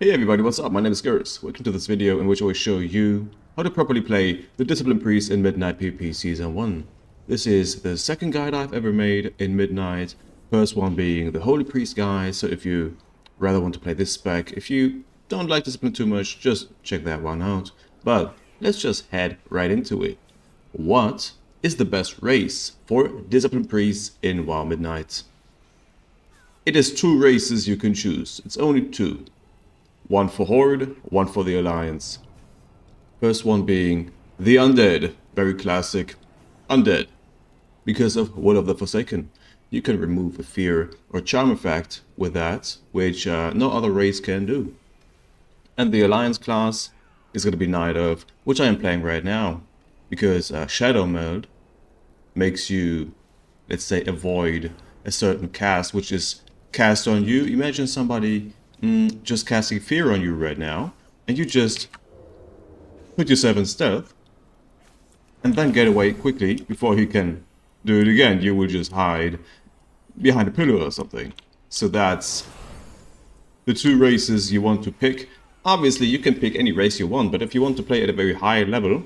Hey everybody, what's up? My name is Gurs. Welcome to this video in which I will show you how to properly play the Discipline Priest in Midnight PvP Season 1. This is the second guide I've ever made in Midnight, first one being the Holy Priest guide, so if you rather want to play this spec, if you don't like Discipline too much, just check that one out. But let's just head right into it. What is the best race for Discipline Priests in WoW Midnight? It is two races you can choose, it's only two. One for Horde, one for the Alliance. First one being the Undead, very classic. Undead. Because of Will of the Forsaken, you can remove a fear or charm effect with that, which no other race can do. And the Alliance class is going to be Night Elf, which I am playing right now. Because Shadow Meld makes you, let's say, avoid a certain cast, which is cast on you. Imagine somebody just casting fear on you right now, and you just put yourself in stealth and then get away quickly before he can do it again. You will just hide behind a pillar or something. So that's the two races you want to pick. Obviously you can pick any race you want, but if you want to play at a very high level,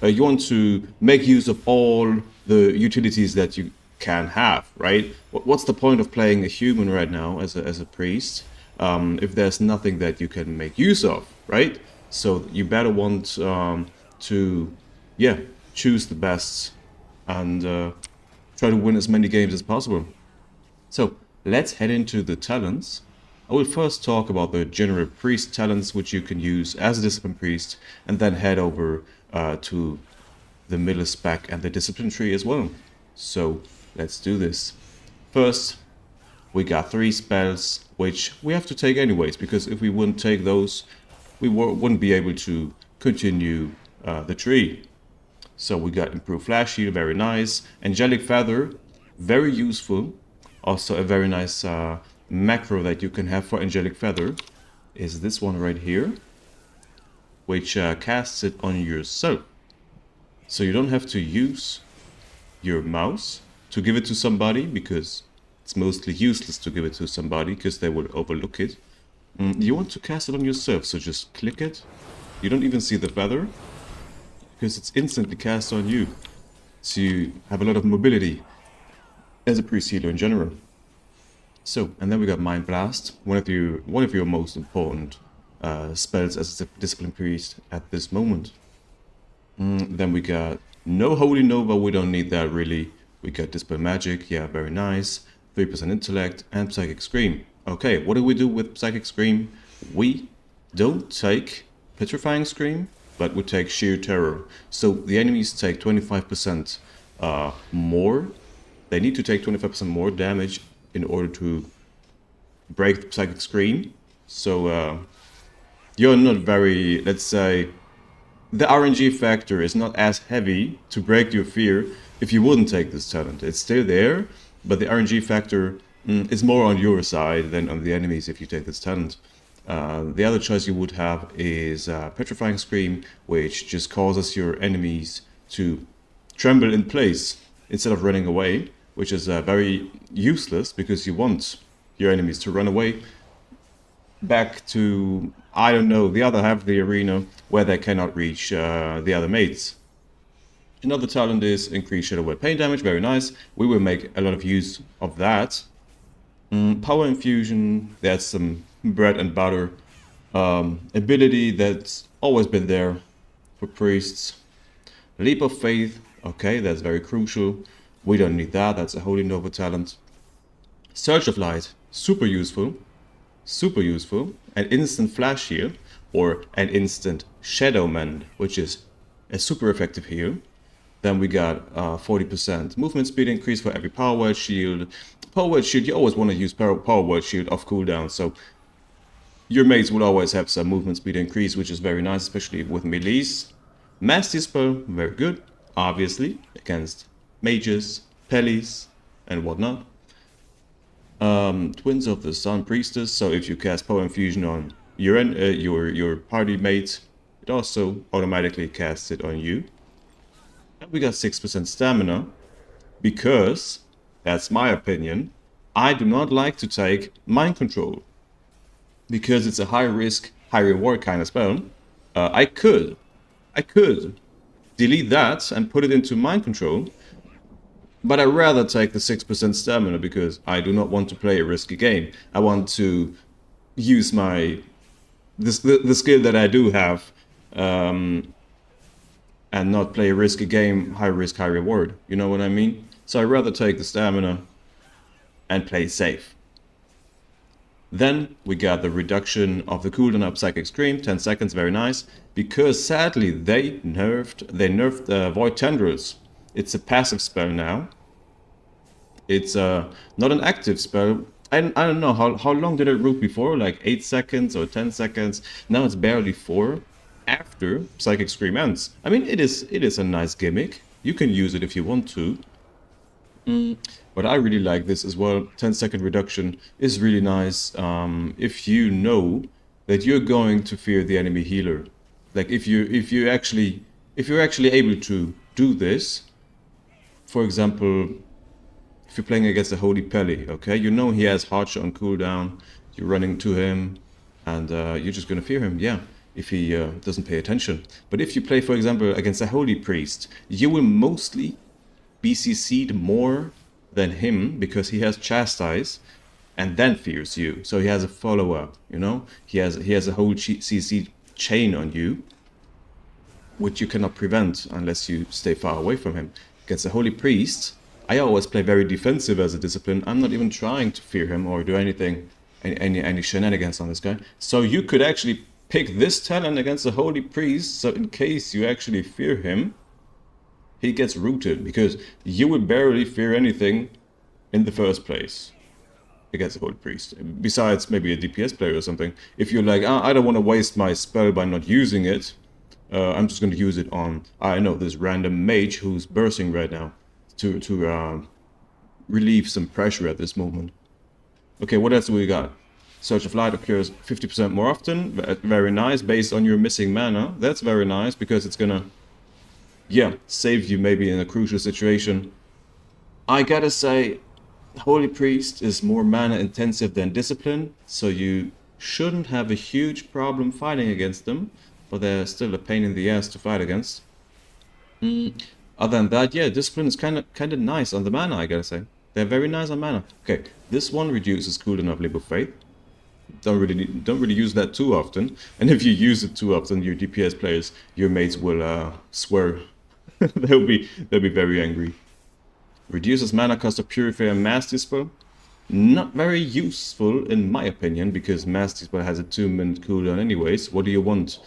you want to make use of all the utilities that you can have, right? What's the point of playing a human right now as a priest if there's nothing that you can make use of, right? So you better want to, choose the best and try to win as many games as possible. So let's head into the talents. I will first talk about the general priest talents, which you can use as a discipline priest, and then head over to the middle spec and the discipline tree as well. So let's do this. First, we got 3 spells, which we have to take anyways, because if we wouldn't take those, we wouldn't be able to continue the tree. So we got Improved Flash Shield, very nice. Angelic Feather, very useful. Also a very nice macro that you can have for Angelic Feather is this one right here, which casts it on yourself. So you don't have to use your mouse to give it to somebody, because it's mostly useless to give it to somebody because they will overlook it. You want to cast it on yourself, so just click it. You don't even see the feather because it's instantly cast on you. So you have a lot of mobility as a priest healer in general. So, and then we got Mind Blast, one of your most important spells as a discipline priest at this moment. Then we got no Holy Nova, we don't need that really. We got Dispel Magic, yeah, very nice. 3% Intellect and Psychic Scream. Okay, what do we do with Psychic Scream? We don't take Petrifying Scream, but we take Sheer Terror. So the enemies take 25% more. They need to take 25% more damage in order to break the Psychic Scream. So you're not very, let's say, the RNG factor is not as heavy to break your fear if you wouldn't take this talent. It's still there, but the RNG factor is more on your side than on the enemies if you take this talent. The other choice you would have is Petrifying Scream, which just causes your enemies to tremble in place instead of running away, which is very useless because you want your enemies to run away back to, I don't know, the other half of the arena where they cannot reach the other mates. Another talent is Increase Shadow Word Pain Damage, very nice. We will make a lot of use of that. Power Infusion, that's some bread and butter ability that's always been there for priests. Leap of Faith, okay, that's very crucial. We don't need that, that's a Holy Nova talent. Surge of Light, super useful. Super useful. An instant flash heal, or an instant shadow mend, which is a super effective heal. Then we got 40% movement speed increase for every power word shield. Power word shield, you always want to use power word shield off cooldown, so your mates will always have some movement speed increase, which is very nice, especially with melees. Mass Dispel, very good, obviously, against mages, pellies, and whatnot. Twins of the Sun Priestess, so if you cast Power Infusion on your party mate, it also automatically casts it on you. And we got 6% stamina, because, that's my opinion, I do not like to take Mind Control. because it's a high risk high reward kind of spell, I could delete that and put it into mind control. But I'd rather take the 6% stamina because I do not want to play a risky game. I want to use the skill that I do have, and not play a risky game, high risk, high reward. You know what I mean? So I'd rather take the stamina and play safe. Then we got the reduction of the cooldown of Psychic Scream, 10 seconds, very nice. Because sadly they nerfed Void Tendrils. It's a passive spell now. It's not an active spell. I don't know, how long did it root before? Like 8 seconds or 10 seconds? Now it's barely 4 after Psychic Scream ends. I mean, it is a nice gimmick. You can use it if you want to. But I really like this as well. 10-second reduction is really nice if you know that you're going to fear the enemy healer. Like if you're actually able to do this, for example, if you're playing against a Holy Pele, okay, you know he has hard shot on cooldown, you're running to him, and you're just gonna fear him, yeah, if he doesn't pay attention. But if you play, for example, against a Holy Priest, you will mostly be CC'd more than him because he has Chastise and then fears you. So he has a follow-up, you know? He has a whole CC chain on you, which you cannot prevent unless you stay far away from him. Against a Holy Priest, I always play very defensive as a discipline. I'm not even trying to fear him or do anything, any shenanigans on this guy. So you could actually pick this talent against a Holy Priest, so in case you actually fear him, he gets rooted, because you would barely fear anything in the first place against a Holy Priest. Besides maybe a DPS player or something. If you're like, I don't want to waste my spell by not using it, I'm just going to use it on, I know, this random mage who's bursting right now to relieve some pressure at this moment. Okay, what else do we got? Surge of Light occurs 50% more often. Very nice, based on your missing mana. That's very nice, because it's gonna, yeah, save you maybe in a crucial situation. I gotta say, Holy Priest is more mana intensive than Discipline, so you shouldn't have a huge problem fighting against them, but they're still a pain in the ass to fight against. Other than that, yeah, Discipline is kind of nice on the mana, I gotta say. They're very nice on mana. Okay, this one reduces cooldown of Leap of Faith. Don't really use that too often, and if you use it too often, your DPS players, your mates will swear. they'll be very angry. Reduces mana cost of Purify and Mass Dispel. Not very useful in my opinion, because Mass Dispel has a 2-minute cooldown anyways. What do you want?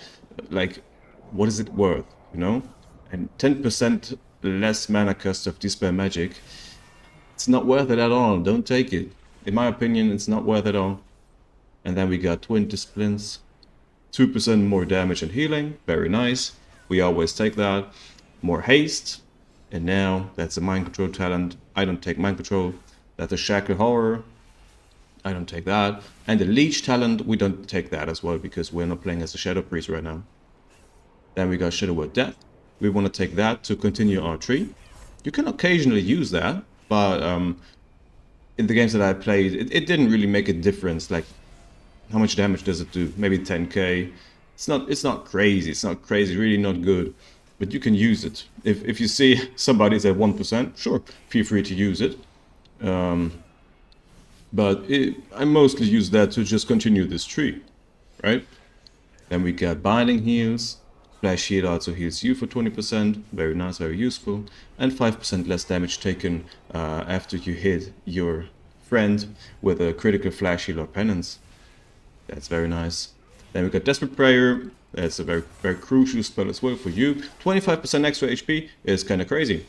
Like, what is it worth, you know? And 10% less mana cost of Dispel Magic. It's not worth it at all. Don't take it. In my opinion, it's not worth it at all. And then we got Twin Disciplines. 2% more damage and healing. Very nice. We always take that. More haste. And now that's a Mind Control talent. I don't take Mind Control. That's a Shackle Horror. I don't take that. And the Leech talent, we don't take that as well, because we're not playing as a Shadow Priest right now. Then we got Shadow Word Death. We want to take that to continue our tree. You can occasionally use that, but in the games that I played, it didn't really make a difference. Like, how much damage does it do? Maybe 10k. It's not crazy. It's not crazy. Really not good. But you can use it. If you see somebody's at 1%, sure, feel free to use it. But I mostly use that to just continue this tree, right? Then we got Binding Heals. Flash Shield also heals you for 20%. Very nice, very useful. And 5% less damage taken after you hit your friend with a critical Flash Shield or Penance. That's very nice. Then we got Desperate Prayer. That's a very, very crucial spell as well for you. 25% extra HP is kind of crazy.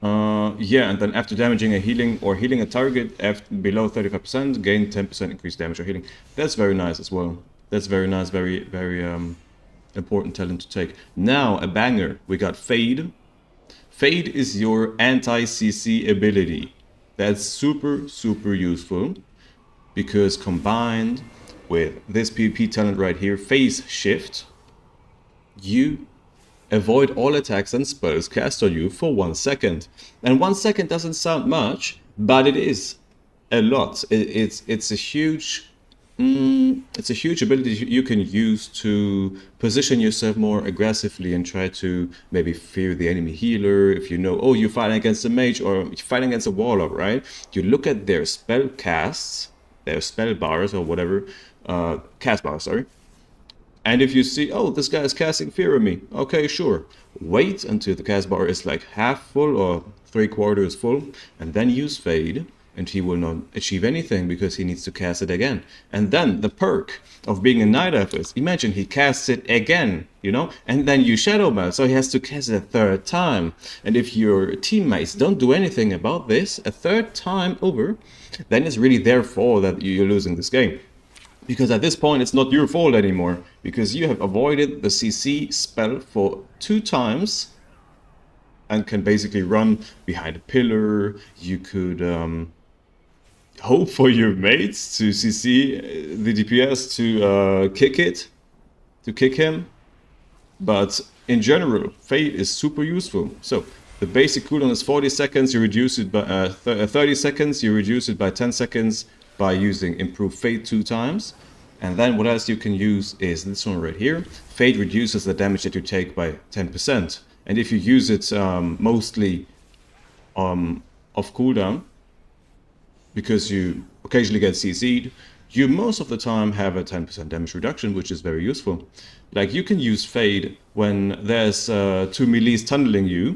Yeah, and then after damaging a healing or healing a target below 35%, gain 10% increased damage or healing. That's very nice as well. That's very nice, very, very important talent to take. Now, a banger. We got Fade. Fade is your anti-CC ability. That's super, super useful, because combined with this PvP talent right here, Phase Shift, you avoid all attacks and spells cast on you for 1 second. And 1 second doesn't sound much, but it is a lot. It's a huge It's a huge ability you can use to position yourself more aggressively and try to maybe fear the enemy healer. If you know, oh, you're fighting against a mage or you're fighting against a warlock, right? You look at their spell casts, their spell bars or whatever, cast bars, sorry. And if you see, oh, this guy is casting fear on me, okay, sure. Wait until the cast bar is like half full or 3/4 full, and then use fade, and he will not achieve anything because he needs to cast it again. And then the perk of being a night elf is, imagine he casts it again, you know, and then you shadow melt, so he has to cast it a third time. And if your teammates don't do anything about this a third time over, then it's really their fault that you're losing this game. Because at this point, it's not your fault anymore, because you have avoided the CC spell for 2 times and can basically run behind a pillar. You could hope for your mates to CC the DPS to kick him. But in general, Fade is super useful. So the basic cooldown is 40 seconds, you reduce it by 30 seconds, you reduce it by 10 seconds by using Improved Fade 2 times. And then what else you can use is this one right here. Fade reduces the damage that you take by 10%. And if you use it mostly off cooldown, because you occasionally get CC'd, you most of the time have a 10% damage reduction, which is very useful. Like you can use Fade when there's 2 melees tunneling you.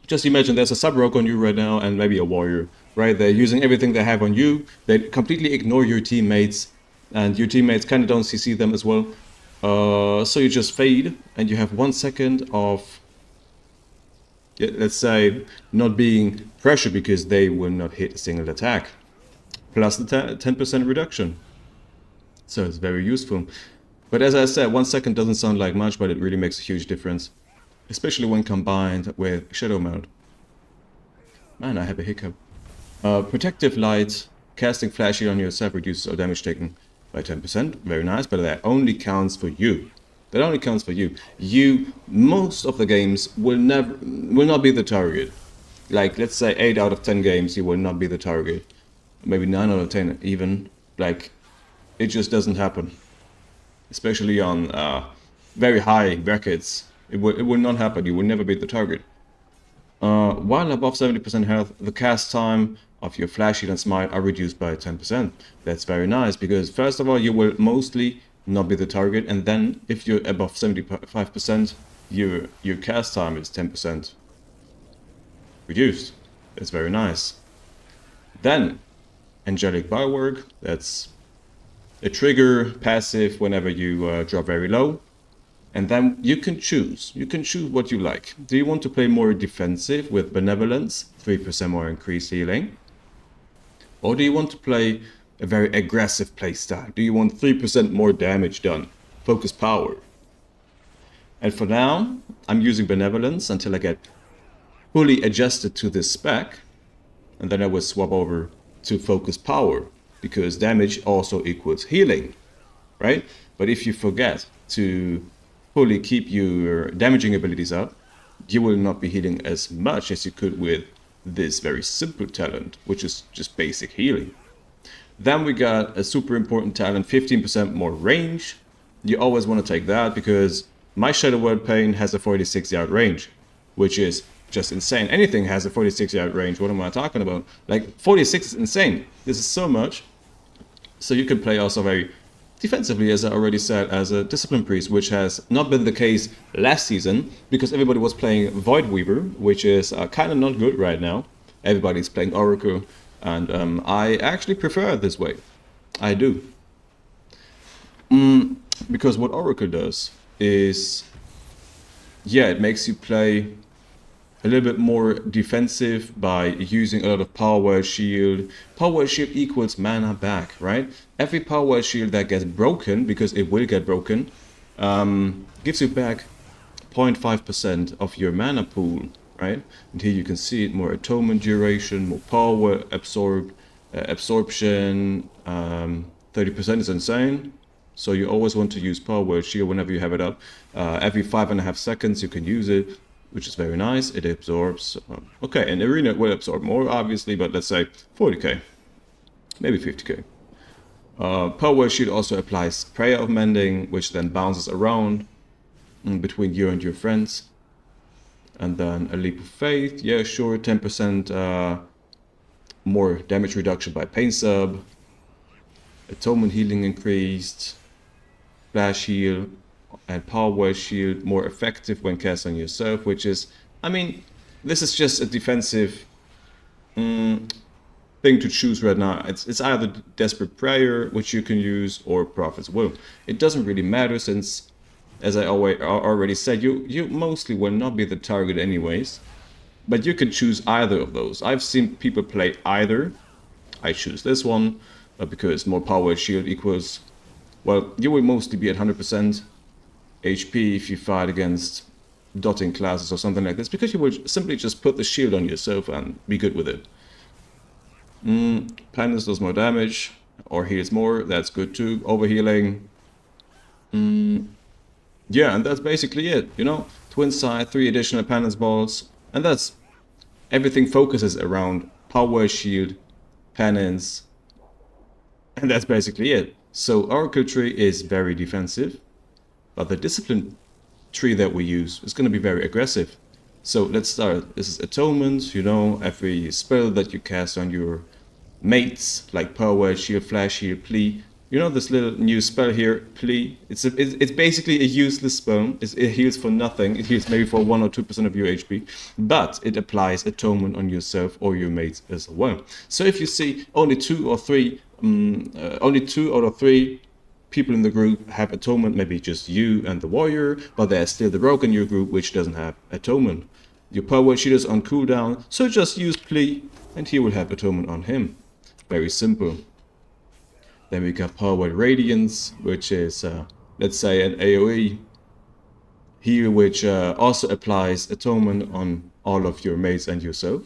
Just imagine there's a sub-rogue on you right now and maybe a warrior, right? They're using everything they have on you. They completely ignore your teammates, and your teammates kind of don't CC them as well. So you just fade, and you have 1 second of, let's say, not being pressured because they will not hit a single attack, plus the 10% reduction. So it's very useful. But as I said, 1 second doesn't sound like much, but it really makes a huge difference, especially when combined with Shadow Meld. Man, I have a hiccup. Protective Light, casting Flashy on yourself reduces all damage taken by 10%. Very nice, but that only counts for you. That only counts for you. Most of the games will not be the target. Like, let's say 8 out of 10 games, you will not be the target. Maybe 9 out of 10 even. Like, it just doesn't happen. Especially on very high brackets. It will not happen. You will never beat the target. While above 70% health, the cast time of your Flash Heal and Smite are reduced by 10%. That's very nice, because first of all, you will mostly not be the target, and then if you're above 75%, your cast time is 10% reduced. That's very nice. Then, Angelic Biowork, that's a trigger passive whenever you drop very low. And then you can choose what you like. Do you want to play more defensive with Benevolence, 3% more increased healing? Or do you want to play a very aggressive playstyle? Do you want 3% more damage done? Focus power. And for now, I'm using Benevolence until I get fully adjusted to this spec. And then I will swap over to Focus Power, because damage also equals healing, right? But if you forget to fully keep your damaging abilities up, you will not be healing as much as you could with this very simple talent, which is just basic healing. Then we got a super important talent, 15% more range. You always want to take that, because my Shadow World Pain has a 46-yard range, which is just insane. Anything has a 46-yard range. What am I talking about? Like, 46 is insane. This is so much. So you can play also very defensively, as I already said, as a Discipline Priest, which has not been the case last season, because everybody was playing Void Weaver, which is kind of not good right now. Everybody's playing Oracle, and I actually prefer it this way. I do. Because what Oracle does is, yeah, it makes you play a little bit more defensive by using a lot of Power Word Shield. Power Word Shield equals mana back, right? Every Power Word Shield that gets broken, because it will get broken, gives you back 0.5% of your mana pool, right? And here you can see it, more atonement duration, more power absorption, 30% is insane. So you always want to use Power Word Shield whenever you have it up. Every 5.5 seconds you can use it, which is very nice. It absorbs, okay, and Arena will absorb more, obviously, but let's say 40k, maybe 50k. Power Shield also applies Prayer of Mending, which then bounces around between you and your friends. And then a Leap of Faith, yeah, sure, 10% more damage reduction by Pain Sub. Atonement Healing increased. Flash Heal and Power Shield more effective when cast on yourself, which is, I mean, this is just a defensive thing to choose right now. It's either Desperate Prayer, which you can use, or Prophet's Will. It doesn't really matter since, as I already said, you mostly will not be the target anyways. But you can choose either of those. I've seen people play either. I choose this one because more Power Shield equals, well, you will mostly be at 100% HP if you fight against dotting classes or something like this, because you will simply just put the shield on yourself and be good with it. Penance does more damage, or heals more, that's good too. Overhealing. Yeah, and that's basically it, you know? Twin side, 3 additional penance balls, and that's everything focuses around Power Shield, penance, and that's basically it. So Oracle tree is very defensive, but the discipline tree that we use is going to be very aggressive. So let's start. This is Atonement, you know, every spell that you cast on your mates, like Power, Shield, Flash, Heal, Plea. You know this little new spell here, Plea? It's basically a useless spell. It heals for nothing. It heals maybe for 1 or 2% of your HP, but it applies Atonement on yourself or your mates as well. So if you see only 2 out of 3 people in the group have Atonement, maybe just you and the warrior, but there's still the rogue in your group which doesn't have Atonement. Your Power Shield is on cooldown, so just use Plea and he will have Atonement on him. Very simple. Then we got Powered Radiance, which is, let's say, an AoE heal, which also applies Atonement on all of your mates and yourself.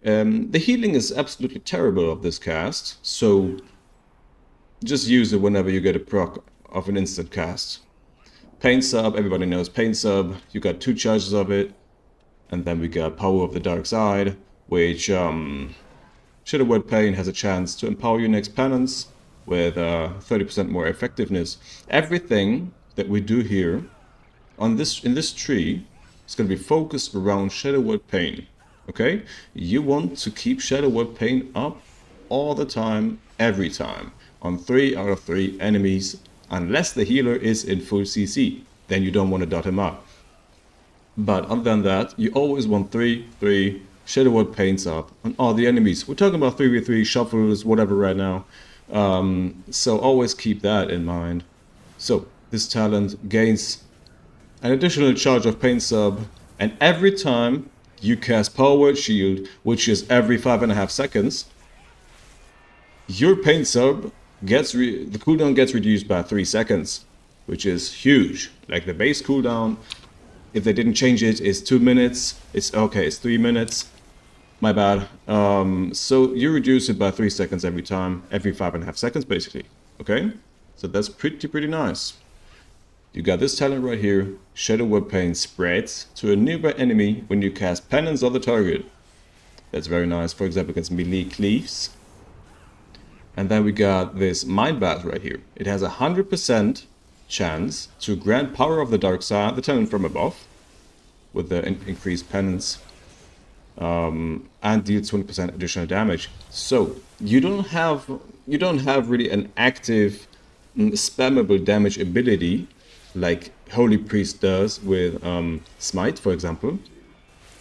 The healing is absolutely terrible of this cast, so just use it whenever you get a proc of an instant cast. Pain Sub, everybody knows Pain Sub. You got 2 charges of it. And then we got Power of the Dark Side, which Shadow Word Pain has a chance to empower your next penance with 30% more effectiveness. Everything that we do here in this tree is going to be focused around Shadow Word Pain. Okay? You want to keep Shadow Word Pain up all the time, every time, on 3 out of 3 enemies, unless the healer is in full CC. Then you don't want to dot him up. But other than that, you always want 3 Shadow Word Pains up on all the enemies. We're talking about 3v3 shuffles, whatever right now. So always keep that in mind. So this talent gains an additional charge of Pain Sub, and every time you cast Powered Shield, which is every 5.5 seconds, your Pain Sub gets the cooldown gets reduced by 3 seconds, which is huge. Like the base cooldown, if they didn't change it, is 2 minutes. It's 3 minutes. My bad. So you reduce it by 3 seconds every time, every 5.5 seconds basically. Okay? So that's pretty nice. You got this talent right here, Shadow Word Pain spreads to a nearby enemy when you cast Penance on the target. That's very nice, for example, against melee cleaves. And then we got this Mind Blast right here. It has a 100% chance to grant Power of the Dark Side, the talent from above, with the increased Penance. And deals 20% additional damage. So you don't have really an active spammable damage ability like Holy Priest does with Smite, for example.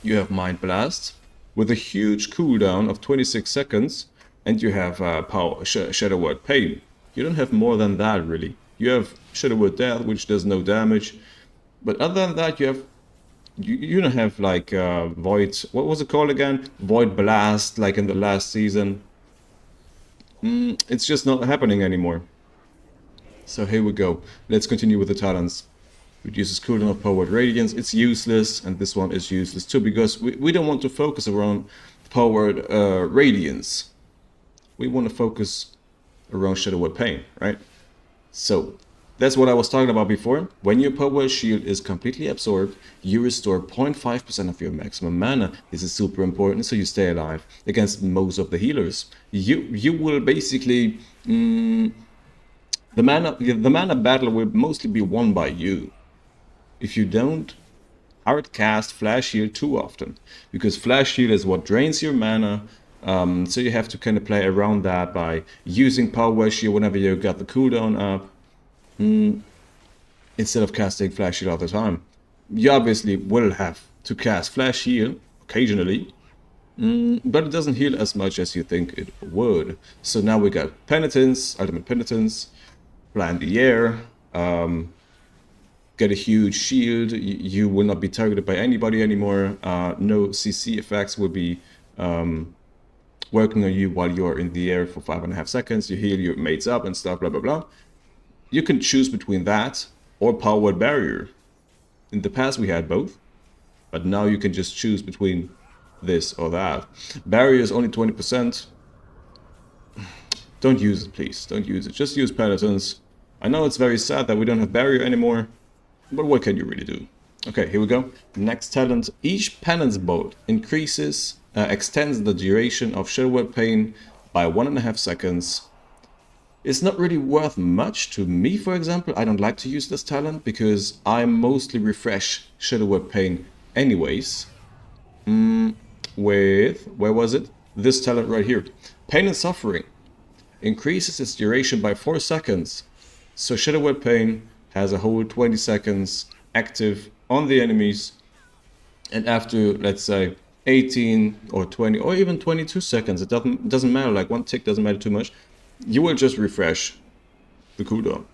You have Mind Blast with a huge cooldown of 26 seconds, and you have Shadow Word Pain. You don't have more than that really. You have Shadow Word Death, which does no damage, but other than that, you don't have like Void, what was it called again? Void Blast, like in the last season. It's just not happening anymore. So here we go. Let's continue with the talents. Reduces cooldown of Powered Radiance. It's useless, and this one is useless too, because we don't want to focus around Powered Radiance. We want to focus around Shadow Word Pain, right? So that's what I was talking about before. When your Power Shield is completely absorbed, you restore 0.5% of your maximum mana. This is super important, so you stay alive against most of the healers. You will basically The mana battle will mostly be won by you if you don't hard cast Flash Heal too often, because Flash Heal is what drains your mana. So you have to kind of play around that by using Power Shield whenever you got the cooldown up, instead of casting Flash Heal all the time. You obviously will have to cast Flash Heal occasionally, but it doesn't heal as much as you think it would. So now we got Penitence, Ultimate Penitence, Fly in the Air, get a huge shield. You will not be targeted by anybody anymore. No CC effects will be working on you while you're in the air for 5.5 seconds. You heal your mates up and stuff, blah, blah, blah. You can choose between that or Powered Barrier. In the past we had both, but now you can just choose between this or that. Barrier is only 20%. Don't use it, please. Don't use it. Just use Penitence. I know it's very sad that we don't have Barrier anymore, but what can you really do? Okay, here we go. Next talent. Each Penance Bolt extends the duration of Shadowwell Pain by 1.5 seconds. It's not really worth much to me, for example. I don't like to use this talent because I mostly refresh Shadowwell Pain anyways. Where was it? This talent right here. Pain and Suffering increases its duration by 4 seconds. So Shadowwell Pain has a whole 20 seconds active on the enemies, and after, let's say, 18 or 20 or even 22 seconds, it doesn't matter, like one tick doesn't matter too much, you will just refresh the cooldown,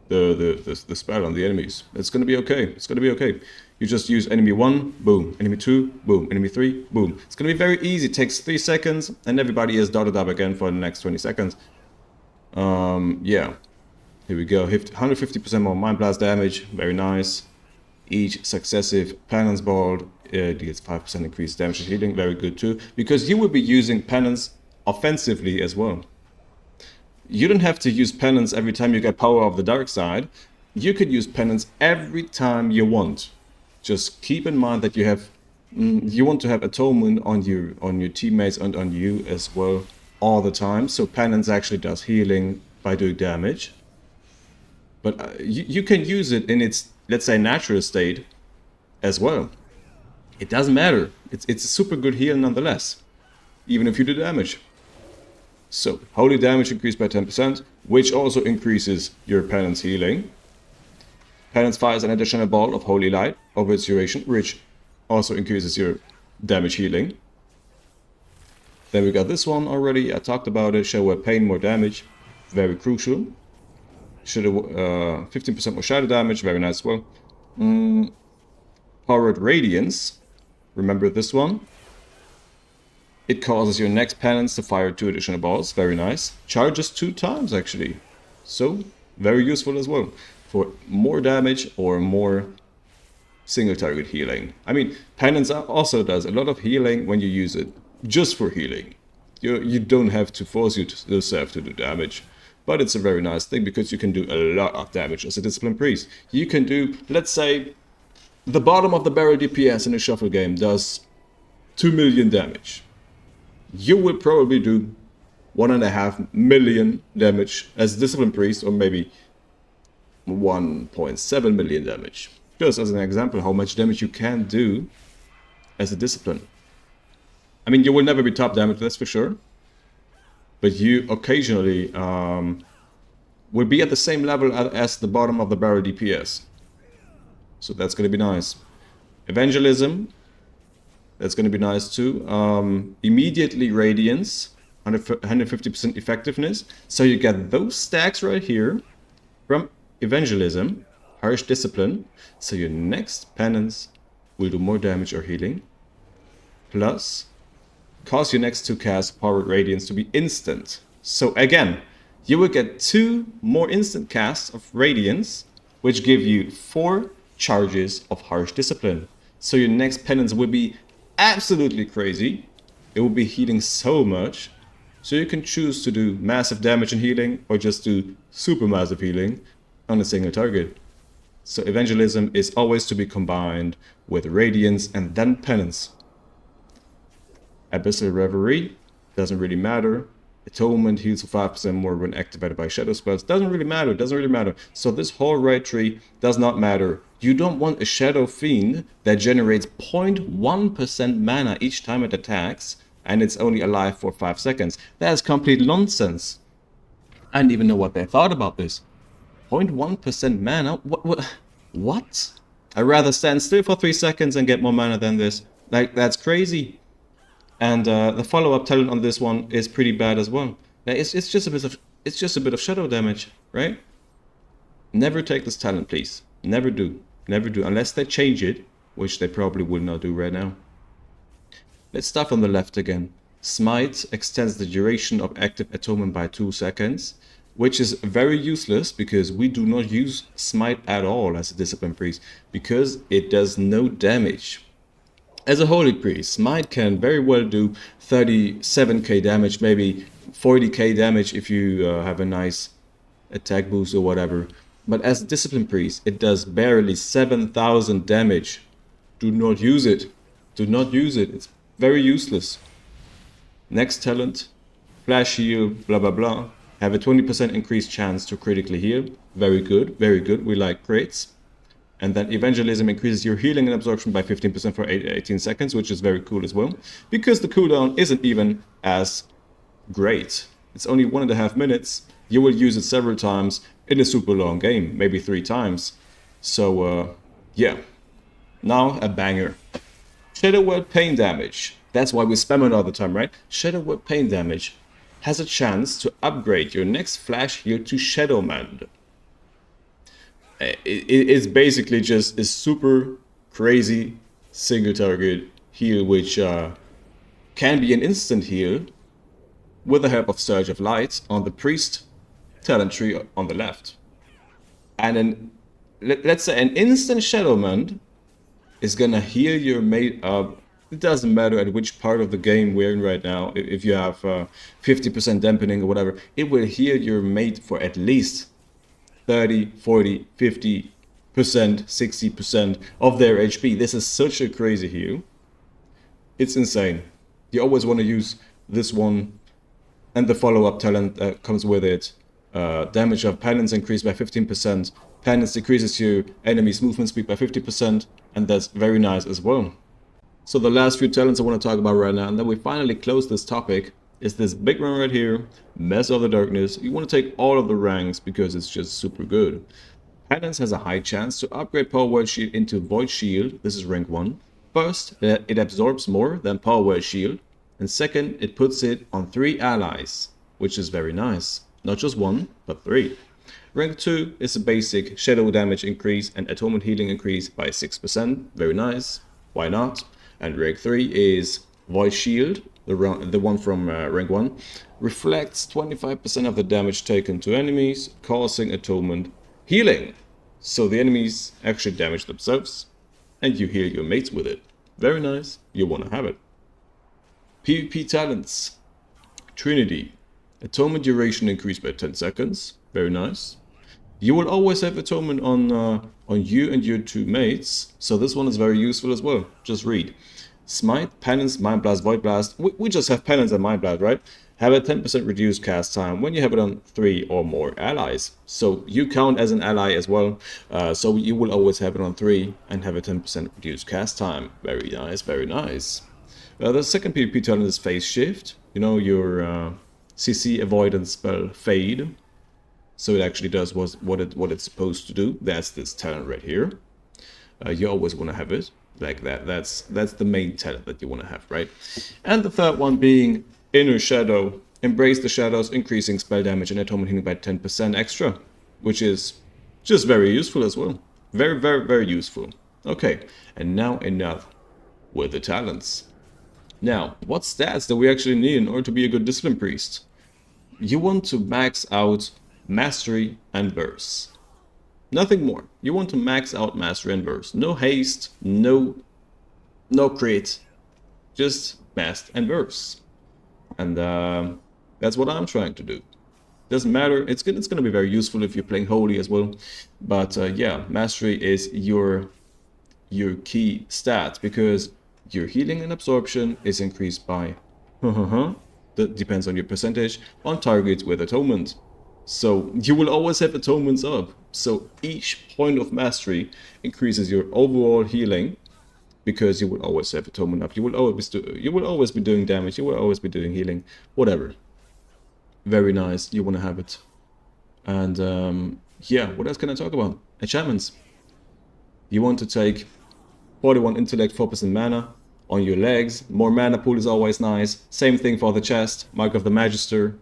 the spell on the enemies. It's gonna be okay. It's gonna be okay. You just use enemy 1, boom, enemy 2, boom, enemy 3, boom. It's gonna be very easy. It takes 3 seconds and everybody is dotted up again for the next 20 seconds. Yeah. Here we go, 150% more Mind Blast damage, very nice. Each successive Penance Bolt deals 5% increased damage and healing, very good too. Because you will be using Penance offensively as well. You don't have to use Penance every time you get Power of the Dark Side. You could use Penance every time you want. Just keep in mind that you want to have Atonement on your teammates and on you as well all the time. So Penance actually does healing by doing damage. But you can use it in its, let's say, natural state as well. It doesn't matter. It's a super good heal nonetheless, even if you do damage. So, holy damage increased by 10%, which also increases your Penance healing. Penance fires an additional ball of Holy Light over its duration, which also increases your damage healing. Then we got this one already. I talked about it. Shadowwell Pain, more damage. Very crucial. 15% more shadow damage, very nice as well. Powered Radiance, remember this one? It causes your next penance to fire 2 additional balls, very nice. Charges 2 times actually, so very useful as well for more damage or more single target healing. I mean, Penance also does a lot of healing when you use it, just for healing. You don't have to force yourself to do damage. But it's a very nice thing because you can do a lot of damage as a Discipline Priest. You can do, let's say, the bottom of the barrel DPS in a shuffle game does 2 million damage. You will probably do 1.5 million damage as a Discipline Priest, or maybe 1.7 million damage. Just as an example, how much damage you can do as a Discipline. I mean, you will never be top damage, that's for sure. But you occasionally will be at the same level as the bottom of the barrel DPS. So that's going to be nice. Evangelism, that's going to be nice too. Immediately Radiance, 150% effectiveness. So you get those stacks right here from Evangelism, Harsh Discipline. So your next penance will do more damage or healing. Plus, cause your next 2 casts Powered Radiance to be instant. So again, you will get 2 more instant casts of Radiance, which give you 4 charges of Harsh Discipline. So your next penance will be absolutely crazy. It will be healing so much. So you can choose to do massive damage and healing, or just do super massive healing on a single target. So Evangelism is always to be combined with Radiance and then Penance. Abyssal Reverie doesn't really matter. Atonement heals for 5% more when activated by shadow spells. Doesn't really matter, doesn't really matter. So this whole right tree does not matter. You don't want a Shadow Fiend that generates 0.1% mana each time it attacks, and it's only alive for 5 seconds. That is complete nonsense. I didn't even know what they thought about this. 0.1% mana? What? I'd rather stand still for 3 seconds and get more mana than this. Like, that's crazy. And the follow-up talent on this one is pretty bad as well. Now, it's just a bit of shadow damage, right? Never take this talent, please. Never do. Never do. Unless they change it, which they probably will not do right now. Let's start from the left again. Smite extends the duration of active atonement by 2 seconds, which is very useless because we do not use Smite at all as a discipline priest because it does no damage. As a holy priest, Smite can very well do 37k damage, maybe 40k damage if you have a nice attack boost or whatever. But as a discipline priest, it does barely 7,000 damage. Do not use it. Do not use it. It's very useless. Next talent, flash heal, blah blah blah. Have a 20% increased chance to critically heal. Very good, very good. We like crits. And then Evangelism increases your healing and absorption by 15% for 18 seconds, which is very cool as well. Because the cooldown isn't even as great. It's only 1.5 minutes. You will use it several times in a super long game, maybe 3 times. So, yeah. Now, a banger. Shadow Word Pain Damage. That's why we spam it all the time, right? Shadow Word Pain Damage has a chance to upgrade your next flash heal to Shadow Mend. It's basically just a super crazy single target heal, which can be an instant heal with the help of Surge of Light on the priest talent tree on the left. And then let's say an instant Shadow Mend is gonna heal your mate up. It doesn't matter at which part of the game we're in right now. If you have 50% dampening or whatever, it will heal your mate for at least 30, 40, 50%, 60% of their HP. This is such a crazy heal. It's insane. You always want to use this one and the follow-up talent that comes with it. Damage of penance increased by 15%. Penance decreases your enemy's movement speed by 50%, and that's very nice as well. So the last few talents I want to talk about right now, and then we finally close this topic, is this big one right here, Mess of the Darkness. You want to take all of the ranks because it's just super good. Penance has a high chance to upgrade Power Word Shield into Void Shield. This is rank 1. First, it absorbs more than Power Word Shield. And second, it puts it on 3 allies, which is very nice. Not just 1, but 3. Rank 2 is a basic Shadow Damage increase and Atonement Healing increase by 6%. Very nice. Why not? And rank 3 is Void Shield, the one from rank 1, reflects 25% of the damage taken to enemies, causing atonement healing. So the enemies actually damage themselves, and you heal your mates with it. Very nice, you want to have it. PvP talents. Trinity. Atonement duration increased by 10 seconds. Very nice. You will always have atonement on you and your 2 mates, so this one is very useful as well. Just read. Smite, Penance, Mind Blast, Void Blast. We just have Penance and Mind Blast, right? Have a 10% reduced cast time when you have it on 3 or more allies. So you count as an ally as well. So you will always have it on 3 and have a 10% reduced cast time. Very nice, very nice. The second PvP talent is Phase Shift. You know, your CC avoidance spell Fade. So it actually does what it's supposed to do. That's this talent right here. You always want to have it like that. That's the main talent that you want to have, right? And the third one being Inner Shadow. Embrace the shadows, increasing spell damage and atonement healing by 10% extra, which is just very useful as well. Very, very, very useful. Okay, and now enough with the talents. Now, what stats do we actually need in order to be a good discipline priest? You want to max out Mastery and Verse. Nothing more. You want to max out Mastery and Verse. No haste, no crit, just Mast and Verse. And that's what I'm trying to do. Doesn't matter. It's going to be very useful if you're playing Holy as well. But yeah, Mastery is your key stat because your healing and absorption is increased by That depends on your percentage on targets with atonement. So you will always have atonements up. So each point of mastery increases your overall healing, because you will always have atonement up. You will always be doing damage. You will always be doing healing. Whatever. Very nice. You want to have it. And yeah, what else can I talk about? Enchantments. You want to take 41 intellect, 4% mana on your legs. More mana pool is always nice. Same thing for the chest, Mark of the Magister,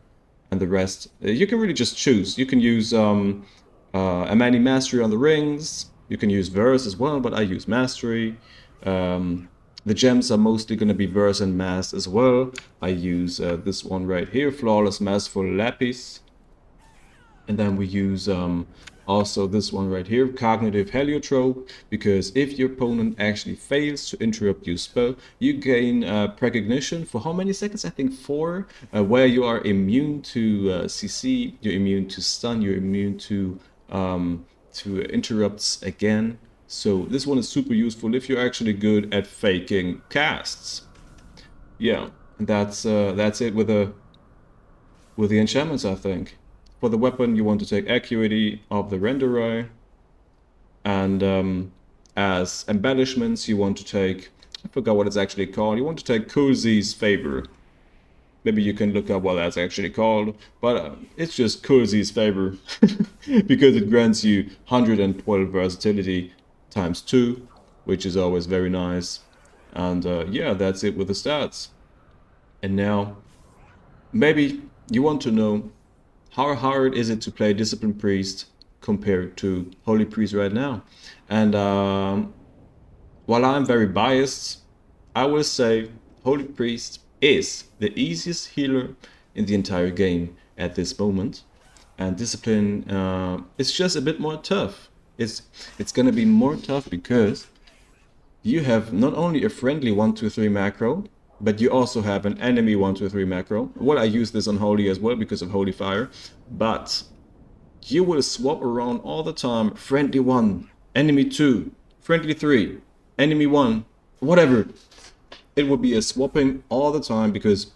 and the rest. You can really just choose. You can use Amani Mastery on the rings. You can use Verse as well, but I use Mastery. The gems are mostly going to be Verse and Mass as well. I use this one right here, Flawless Masterful Lapis. And then we use also this one right here, Cognitive Heliotrope, because if your opponent actually fails to interrupt your spell, you gain precognition for how many seconds? I think 4, where you are immune to CC, you're immune to stun, you're immune to interrupts again. So this one is super useful if you're actually good at faking casts. Yeah, and that's it with the enchantments, I think. For the weapon, you want to take Acuity of the Renderer, and as embellishments, you want to take, I forgot what it's actually called, you want to take Cozy's Favor. Maybe you can look up what that's actually called, but it's just Cozy's Favor, because it grants you 112 versatility times 2, which is always very nice. And yeah, that's it with the stats. And now, maybe you want to know, how hard is it to play Discipline Priest compared to Holy Priest right now? And while I'm very biased, I will say Holy Priest is the easiest healer in the entire game at this moment. And Discipline, it's just a bit more tough. It's gonna be more tough because you have not only a friendly 1-2-3 macro, but you also have an enemy 1-2-3 macro. Well, I use this on Holy as well because of Holy Fire, but you will swap around all the time. Friendly 1, enemy 2, friendly 3, enemy 1, whatever. It will be a swapping all the time because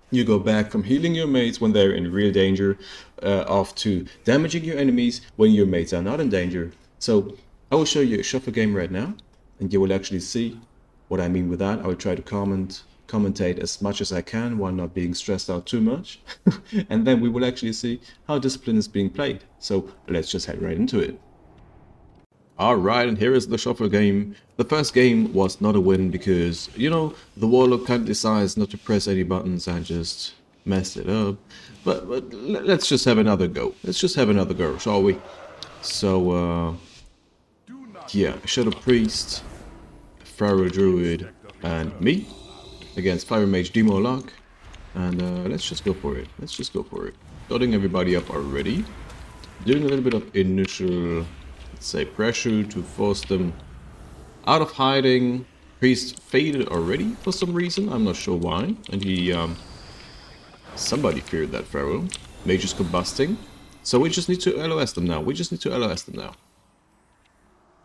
you go back from healing your mates when they're in real danger off to damaging your enemies when your mates are not in danger. So I will show you a shuffle game right now, and you will actually see what I mean with that. I will try to commentate as much as I can while not being stressed out too much. And then we will actually see how Discipline is being played. So let's just head right into it. Alright, and here is the shuffle game. The first game was not a win because, you know, the Warlock kind of decides not to press any buttons and just messed it up. But let's just have another go. Let's just have another go, shall we? So, yeah, Shadow Priest, Pharaoh Druid, and me against Fire Mage Demo Lock. And let's just go for it. Let's just go for it. Dotting everybody up already. Doing a little bit of initial, let's say, pressure to force them out of hiding. Priest faded already for some reason. I'm not sure why. And he, somebody feared that Pharaoh. Mage is combusting. So we just need to LOS them now. We just need to LOS them now.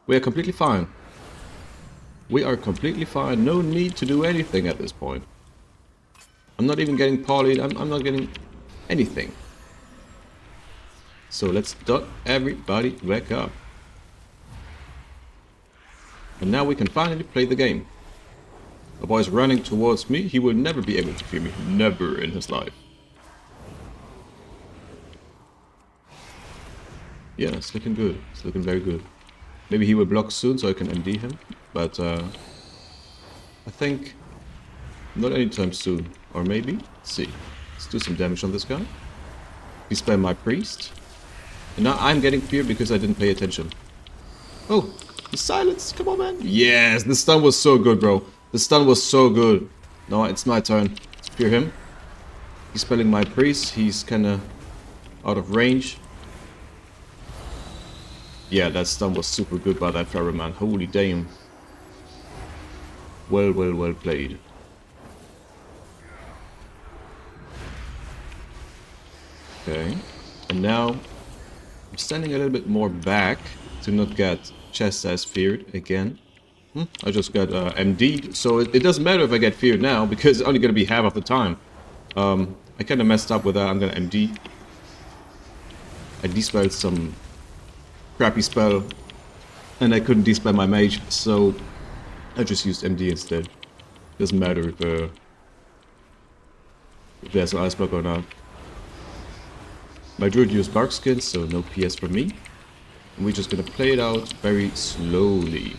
We are completely fine. We are completely fine. No need to do anything at this point. I'm not even getting polyed. I'm not getting anything. So let's dot everybody back up. And now we can finally play the game. The boy's running towards me. He will never be able to fear me. Never in his life. Yeah, it's looking good. It's looking very good. Maybe he will block soon so I can MD him. But I think not anytime soon. Or maybe? Let's see. Let's do some damage on this guy. He spam my priest. And now I'm getting feared because I didn't pay attention. Oh, the silence. Come on, man. Yes, the stun was so good, bro. The stun was so good. No, it's my turn. Let's fear him. He's spelling my priest. He's kind of out of range. Yeah, that stun was super good by that Pharaoh, man. Holy damn. Well played. Okay. And now I'm standing a little bit more back to not get chest as feared again. I just got MD'd, so it doesn't matter if I get feared now because it's only going to be half of the time. I kind of messed up with that. I'm gonna MD. I dispelled some crappy spell, and I couldn't dispel my mage, so I just used MD instead. Doesn't matter if there's an ice block or not. My druid used bark skin, so no PS for me. And we're just gonna play it out very slowly.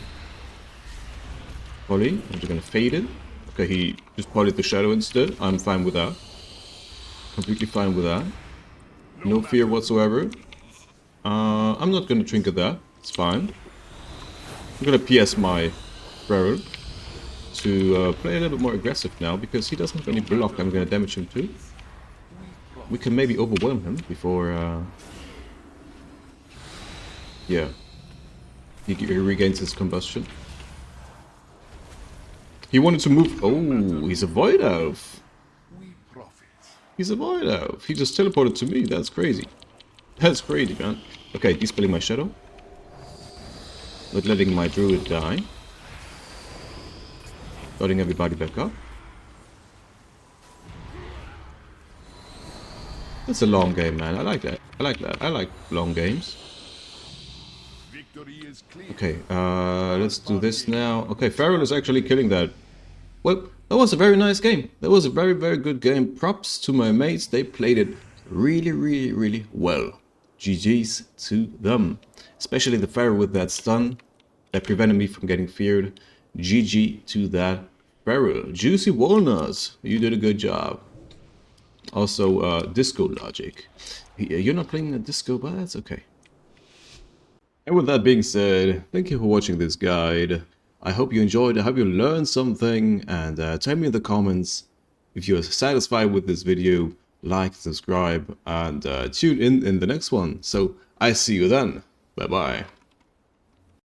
Poly, I'm just gonna fade it. Okay, he just polyed the shadow instead. I'm fine with that. Completely fine with that. No fear whatsoever. I'm not gonna trinket that. It's fine. I'm gonna PS my Feral to play a little bit more aggressive now because he doesn't have any block I'm gonna damage him to. We can maybe overwhelm him before, yeah, he regains his combustion. He wanted to move. Oh, he's a void elf. He's a void elf. He just teleported to me. That's crazy. That's crazy, man. Okay, dispelling my shadow. Not letting my druid die. Starting everybody back up. That's a long game, man. I like that. I like that. I like long games. Okay, let's do this now. Okay, Feral is actually killing that. Well, that was a very nice game. That was a very, very good game. Props to my mates. They played it really, really, really well. GG's to them. Especially the Feral with that stun that prevented me from getting feared. GG to that Feral. Juicy Walnuts. You did a good job. Also, Disco Logic. You're not playing a disco, but that's okay. And with that being said, thank you for watching this guide. I hope you enjoyed, I hope you learned something, and tell me in the comments if you're satisfied with this video. Like, subscribe, and tune in the next one. So, I see you then. Bye bye.